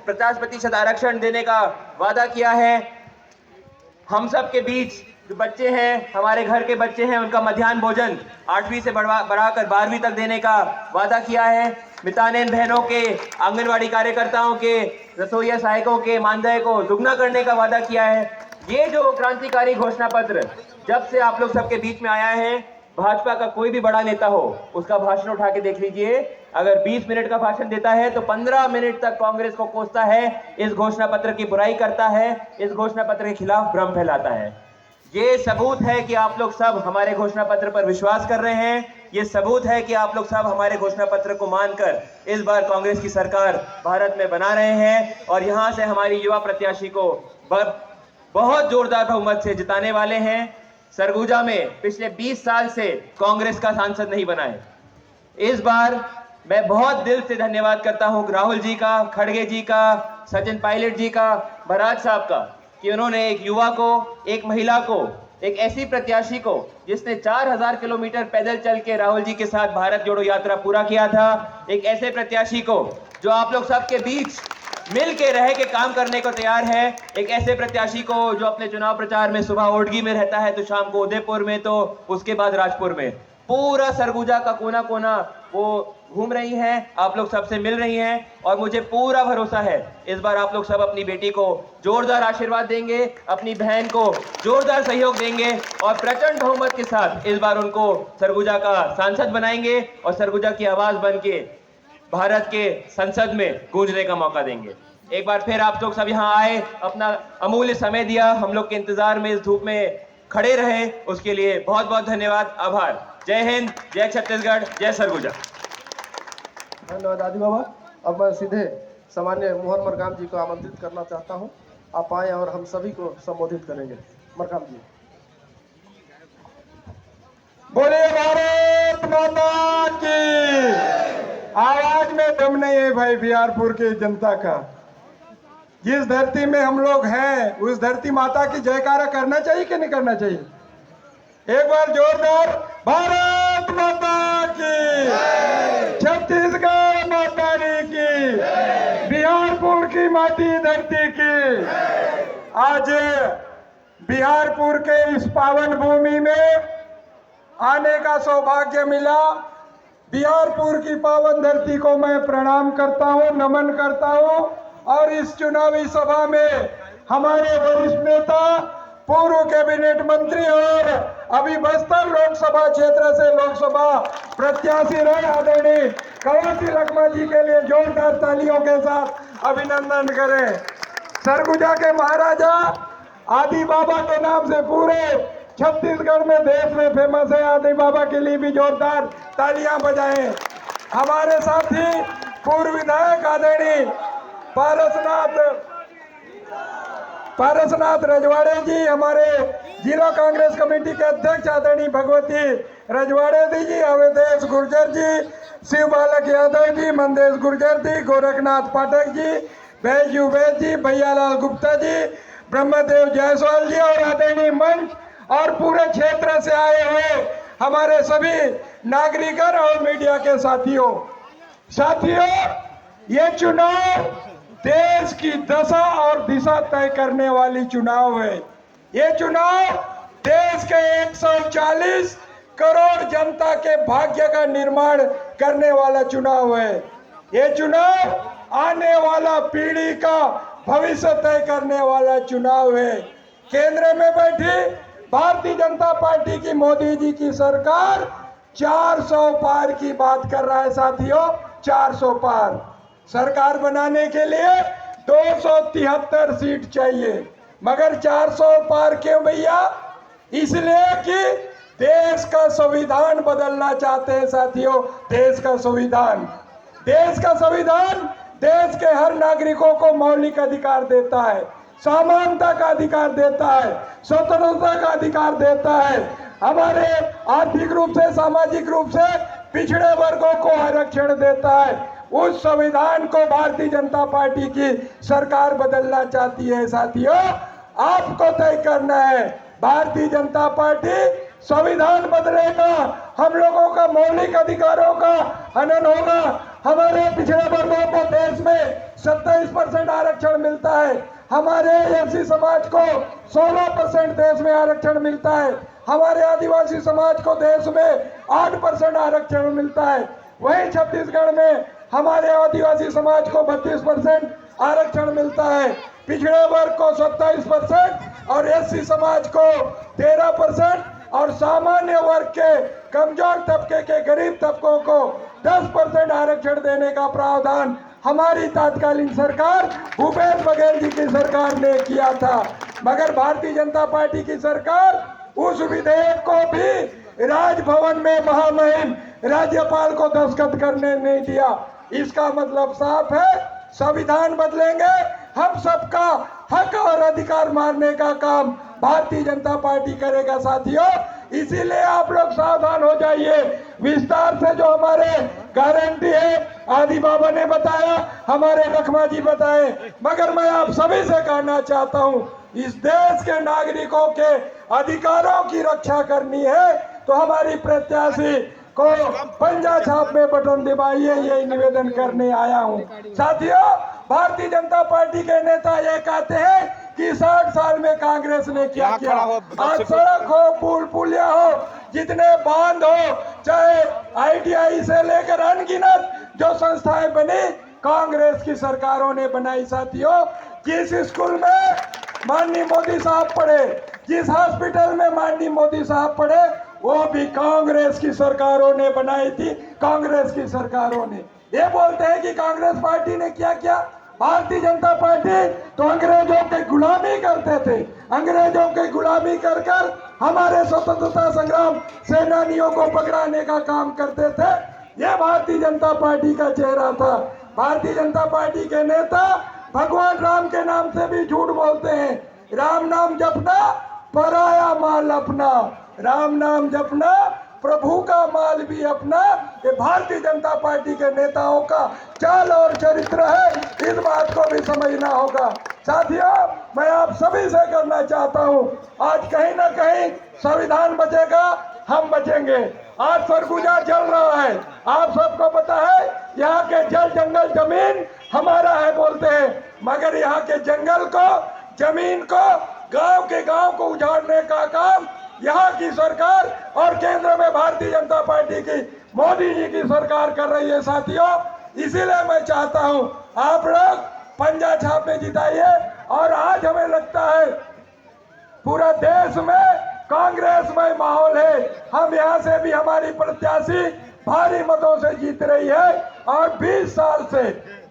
50% आरक्षण देने का वादा किया है। हम सब के बीच जो बच्चे हैं, हमारे घर के बच्चे हैं, उनका मध्याह्न भोजन 8वीं से बढ़ाकर 12वीं तक देने का वादा किया है। मितानिन बहनों के, आंगनवाड़ी कार्यकर्ताओं के, रसोईया सहायकों के मानदेय को दुगना करने का वादा किया है। ये जो क्रांतिकारी घोषणा पत्र जब से आप लोग सबके बीच में आया है, भाजपा का कोई भी बड़ा नेता हो उसका भाषण उठा के देख लीजिए, अगर 20 मिनट का भाषण देता है तो 15 मिनट तक कांग्रेस को कोसता है, इस घोषणा पत्र की बुराई करता है, इस घोषणा पत्र के खिलाफ भ्रम फैलाता है। ये सबूत है कि आप लोग सब हमारे घोषणा पत्र पर विश्वास कर रहे हैं। ये सबूत है कि आप लोग सब हमारे घोषणा पत्र को मानकर इस बार कांग्रेस की सरकार भारत में बना रहे हैं और यहां से हमारी युवा प्रत्याशी को बहुत जोरदार बहुमत से जिताने वाले हैं। सरगुजा में पिछले 20 साल से कांग्रेस का सांसद नहीं बना है। इस बार मैं बहुत दिल से धन्यवाद करता हूं राहुल जी का, खड़गे जी का, सचिन पायलट जी का, बराज साहब का, कि उन्होंने एक युवा को, एक महिला को, एक ऐसी प्रत्याशी को जिसने 4000 किलोमीटर पैदल चल के राहुल जी के साथ भारत जोड़ो यात्रा पूरा किया था, एक ऐसे प्रत्याशी को जो आप लोग सबके बीच मिल के रह के काम करने को तैयार है, एक ऐसे प्रत्याशी को जो अपने चुनाव प्रचार में सुबह ओडगी में रहता है तो शाम को उदयपुर में, तो उसके बाद राजपुर में, पूरा सरगुजा का कोना कोना वो घूम रही हैं, आप लोग सबसे मिल रही हैं और मुझे पूरा भरोसा है इस बार आप लोग सब अपनी बेटी को जोरदार आशीर्वाद देंगे, अपनी बहन को जोरदार सहयोग देंगे और प्रचंड बहुमत के साथ इस बार उनको सरगुजा का सांसद बनाएंगे और सरगुजा की आवाज बन के भारत के संसद में गूंजने का मौका देंगे। एक बार फिर आप लोग सब यहाँ आए, अपना अमूल्य समय दिया, हम लोग के इंतजार में इस धूप में खड़े रहे, उसके लिए बहुत बहुत धन्यवाद, आभार। जय हिंद, जय छत्तीसगढ़, जय सरगुजा। धन्यवाद आदि बाबा। अब मैं सीधे सामान्य मोहन मरकाम जी को आमंत्रित करना चाहता हूँ, आप आए और हम सभी को संबोधित करेंगे। मरकाम जी। बोले भारत माता की। आवाज में दम नहीं है भाई बिहारपुर की जनता का। जिस धरती में हम लोग हैं उस धरती माता की जयकारा करना चाहिए कि नहीं करना चाहिए? एक बार जोरदार भारत माता की, छत्तीसगढ़ माता की, बिहारपुर की माटी धरती की। आज बिहारपुर के इस पावन भूमि में आने का सौभाग्य मिला। बिहारपुर की पावन धरती को मैं प्रणाम करता हूं, नमन करता हूं और इस चुनावी सभा में हमारे वरिष्ठ नेता, पूर्व कैबिनेट मंत्री और अभी बस्तर लोकसभा क्षेत्र से लोकसभा प्रत्याशी रहे आदरणीय कवासी लखमा जी के लिए जोरदार तालियों के साथ अभिनंदन करें। सरगुजा के महाराजा आदि बाबा के नाम से पूरे छत्तीसगढ़ में, देश में फेमस है। आदि बाबा के लिए भी जोरदार तालियां बजाएं। हमारे साथी पूर्व विधायक आदरणीय पारसनाथ रजवाड़े जी, हमारे जिला कांग्रेस कमेटी के अध्यक्ष आदरणीय भगवती रजवाड़े जी, अवधेश गुर्जर जी, शिव बालक यादव जी, मंदेश गुर्जर जी, गोरखनाथ पाठक जी, बैजू वैद जी, भैयालाल गुप्ता जी, ब्रह्मदेव जायसवाल जी और आदरणीय मंच और पूरे क्षेत्र से आए हुए हमारे सभी नागरिकगण और मीडिया के साथियों, ये चुनाव देश की दशा और दिशा तय करने वाली चुनाव है। ये चुनाव देश के 140 करोड़ जनता के भाग्य का निर्माण करने वाला चुनाव है। ये चुनाव आने वाला पीढ़ी का भविष्य तय करने वाला चुनाव है। केंद्र में बैठी भारतीय जनता पार्टी की मोदी जी की सरकार 400 पार की बात कर रहा है साथियों, 400 पार। सरकार बनाने के लिए 273 सीट चाहिए, मगर 400 पार क्यों भैया? इसलिए कि देश का संविधान बदलना चाहते हैं साथियों। देश का संविधान देश के हर नागरिकों को मौलिक अधिकार देता है, समानता का अधिकार देता है, स्वतंत्रता का अधिकार देता है, हमारे आर्थिक रूप से, सामाजिक रूप से पिछड़े वर्गों को आरक्षण देता है। उस संविधान को भारतीय जनता पार्टी की सरकार बदलना चाहती है साथियों। आपको तय करना है, भारतीय जनता पार्टी संविधान बदलेगा, हम लोगों का मौलिक अधिकारों का हनन होगा, हमारे पिछड़े वर्गों को देश में 27% आरक्षण मिलता है। हमारे एससी समाज को 16% देश में आरक्षण मिलता है। हमारे आदिवासी समाज को देश में 8% आरक्षण मिलता है। वहीं छत्तीसगढ़ में हमारे आदिवासी समाज को 32% आरक्षण मिलता है। पिछड़े वर्ग को 27% और एससी समाज को 13% और सामान्य वर्ग के कमजोर तबके के गरीब तबकों को 10% आरक्षण देने का प्रावधान हमारी तात्कालीन सरकार भूपेश बघेल जी की सरकार ने किया था। मगर भारतीय जनता पार्टी की सरकार उस विधेयक को भी राजभवन में महामहिम राज्यपाल को दस्तखत करने नहीं दिया। इसका मतलब साफ है, संविधान बदलेंगे, हम सबका हक और अधिकार मारने का काम भारतीय जनता पार्टी करेगा साथियों। इसीलिए आप लोग सावधान हो जाइए। विस्तार से जो हमारे गारंटी है आदि बाबा ने बताया, हमारे लखमा जी बताए, मगर मैं आप सभी से कहना चाहता हूं, इस देश के नागरिकों के अधिकारों की रक्षा करनी है तो हमारी प्रत्याशी को पंजा छाप में बटन दबाइए, यही निवेदन करने आया हूं। साथियों, भारतीय जनता पार्टी के नेता ये कहते हैं कि 60 साल में कांग्रेस ने क्या किया। आज सड़क हो, पुल पुलिया हो, जितने बांध हो, चाहे ITI से लेकर अनगिनत जो संस्थाएं बनी, कांग्रेस की सरकारों ने बनाई। साथियों, जिस स्कूल में माननीय मोदी साहब पढ़े, जिस हॉस्पिटल में माननीय मोदी साहब पढ़े, वो भी कांग्रेस की सरकारों ने बनाई थी। कांग्रेस की सरकारों ने ये बोलते हैं कि कांग्रेस पार्टी ने क्या किया। भारतीय जनता पार्टी तो अंग्रेजों की गुलामी करते थे, अंग्रेजों की गुलामी कर कर हमारे स्वतंत्रता संग्राम सेनानियों को पकड़ाने का काम करते थे। ये भारतीय जनता पार्टी का चेहरा था। भारतीय जनता पार्टी के नेता भगवान राम के नाम से भी झूठ बोलते हैं। राम नाम जपना पराया माल अपना, राम नाम जपना प्रभु का माल भी अपना। ये भारतीय जनता पार्टी के नेताओं का चाल और चरित्र है, इस बात को भी समझना होगा। साथियों, मैं आप सभी से करना चाहता हूं, आज कहीं ना कहीं संविधान बचेगा, हम बचेंगे। आज सरगुजा चल रहा है, आप सबको पता है, यहाँ के जल जंगल जमीन हमारा है बोलते हैं, मगर यहाँ के जंगल को, जमीन को, गांव के गांव को उजाड़ने का काम यहाँ की सरकार और केंद्र में भारतीय जनता पार्टी की मोदी जी की सरकार कर रही है। साथियों, इसीलिए मैं चाहता हूं आप लोग पंजा छाप में जिताइए। और आज हमें लगता है पूरा देश में कांग्रेसमय माहौल है। हम यहाँ से भी हमारी प्रत्याशी भारी मतों से जीत रही है और 20 साल से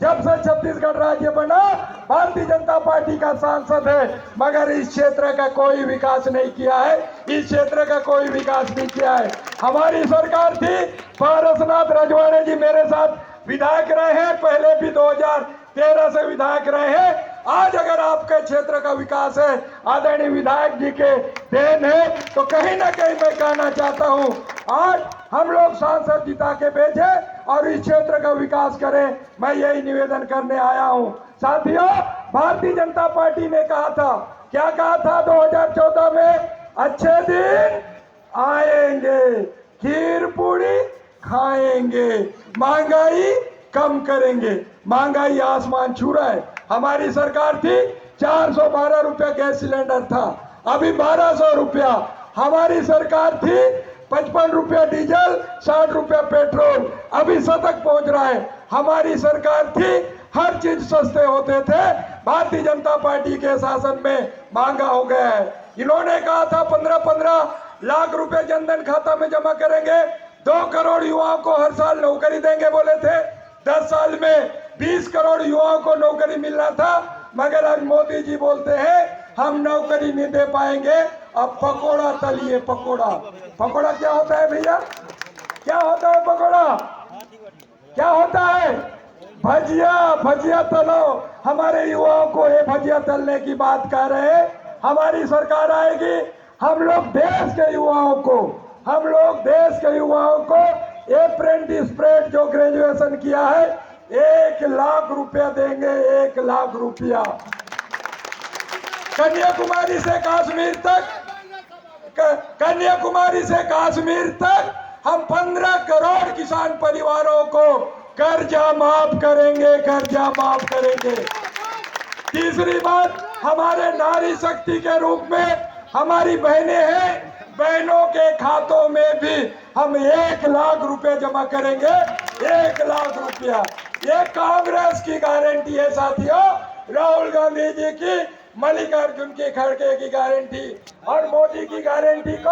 जब से छत्तीसगढ़ राज्य बना भारतीय जनता पार्टी का सांसद है, मगर इस क्षेत्र का कोई विकास नहीं किया है। इस क्षेत्र का कोई विकास नहीं किया है। हमारी सरकार थी, पारसनाथ रजवाड़े जी मेरे साथ विधायक रहे हैं, पहले भी 2013 से विधायक रहे हैं। आज अगर आपके क्षेत्र का विकास है आदरणीय विधायक जी के देन है, तो कहीं ना कहीं मैं कहना चाहता हूं, आज हम लोग सांसद जिता के भेजे और इस क्षेत्र का विकास करें, मैं यही निवेदन करने आया हूं। साथियों, भारतीय जनता पार्टी ने कहा था, क्या कहा था 2014 में, अच्छे दिन आएंगे, खीर पूरी खाएंगे, महंगाई कम करेंगे। महंगाई आसमान छू रहा है। हमारी सरकार थी 412 रुपया गैस सिलेंडर था, अभी 1200 रुपया। हमारी सरकार थी 55 रुपया डीजल, 60 रुपया पेट्रोल, अभी 100 तक पहुंच रहा है। हमारी सरकार थी, हर चीज सस्ते होते थे। भारतीय जनता पार्टी के शासन में महंगा हो गया है। इन्होंने कहा था 15-15 लाख रुपए जनधन खाता में जमा करेंगे, 2 करोड़ युवाओं को हर साल नौकरी देंगे बोले थे। 10 साल में 20 करोड़ युवाओं को नौकरी मिलना था, मगर आज मोदी जी बोलते हैं हम नौकरी नहीं दे पाएंगे। अब पकोड़ा तलिए, पकोड़ा। पकोड़ा क्या होता है भैया? क्या होता है पकोड़ा? क्या होता है? भजिया। भजिया तलो। हमारे युवाओं को ये भजिया तलने की बात कर रहे हैं। हमारी सरकार आएगी, हम लोग देश के युवाओं को अप्रेंटिस प्रेड जो ग्रेजुएशन किया है 1 लाख रुपया देंगे, 1 लाख रुपया। कन्याकुमारी से कश्मीर तक हम 15 करोड़ किसान परिवारों को कर्जा माफ करेंगे, कर्जा माफ करेंगे। तीसरी बात, हमारे नारी शक्ति के रूप में हमारी बहनें हैं, बहनों के खातों में भी हम 1 लाख रुपए जमा करेंगे। 1 लाख रुपया, ये कांग्रेस की गारंटी है साथियों, राहुल गांधी जी की, मल्लिकार्जुन के खड़गे की गारंटी और मोदी की गारंटी को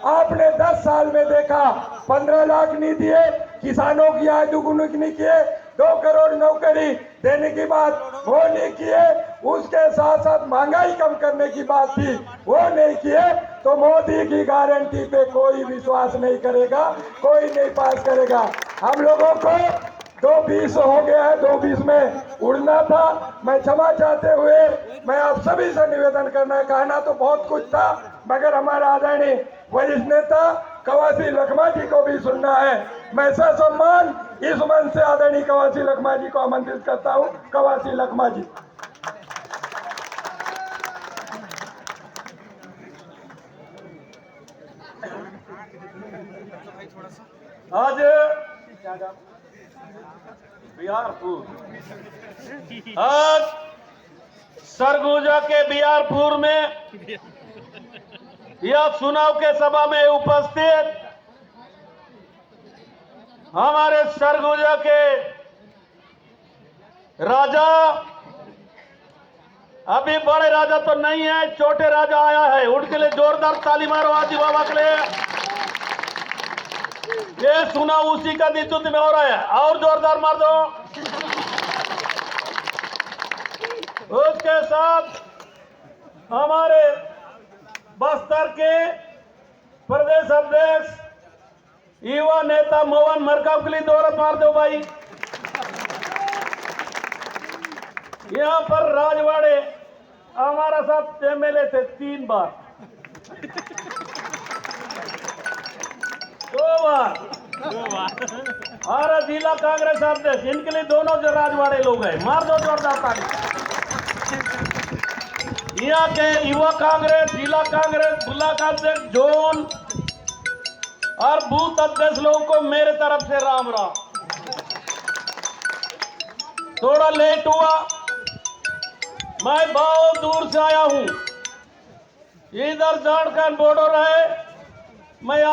आपने 10 साल में देखा। 15 लाख नहीं दिए, किसानों की आय दुगुनी नहीं किए, 2 करोड़ नौकरी देने की बात वो नहीं किए, उसके साथ साथ महंगाई कम करने की बात थी वो नहीं किए। तो मोदी की गारंटी पे कोई विश्वास नहीं करेगा, कोई नहीं पास करेगा। हम लोगों को 220 हो गया है, 220 में उड़ना था। मैं क्षमा चाहते हुए मैं आप सभी से निवेदन करना, कहना तो बहुत कुछ था, मगर हमारा आदरणीय वरिष्ठ नेता कवासी लखमा जी को भी सुनना है। मैं ससम्मान इस मंच से आदरणीय कवासी लखमा जी को आमंत्रित करता हूं। कवासी लखमा जी। आज बिहारपुर, आज सरगुजा के बिहारपुर में यह चुनाव के सभा में उपस्थित हमारे सरगुजा के राजा, अभी बड़े राजा तो नहीं है, छोटे राजा आया है, उनके लिए जोरदार ताली मारो आदि बाबा के लिए। ये चुनाव उसी का नेतृत्व में हो रहा है, और जोरदार मार दो। उसके साथ हमारे बस्तर के प्रदेश अध्यक्ष युवा नेता मोहन मरकाम के लिए जोर मार दो भाई। यहाँ पर राजवाड़े हमारा साथ एमएलए थे 3 बार, 2 बार हमारा जिला कांग्रेस अध्यक्ष, इनके लिए दोनों जो राजवाड़े लोग हैं, मार दो जोरदार ताली। यहाँ के युवा कांग्रेस, जिला कांग्रेस, ब्लॉक अध्यक्ष, जोन और बूथ अध्यक्ष लोगों को मेरे तरफ से राम राम। थोड़ा लेट हुआ, मैं बहुत दूर से आया हूं, इधर झारखंड बॉर्डर है, मैं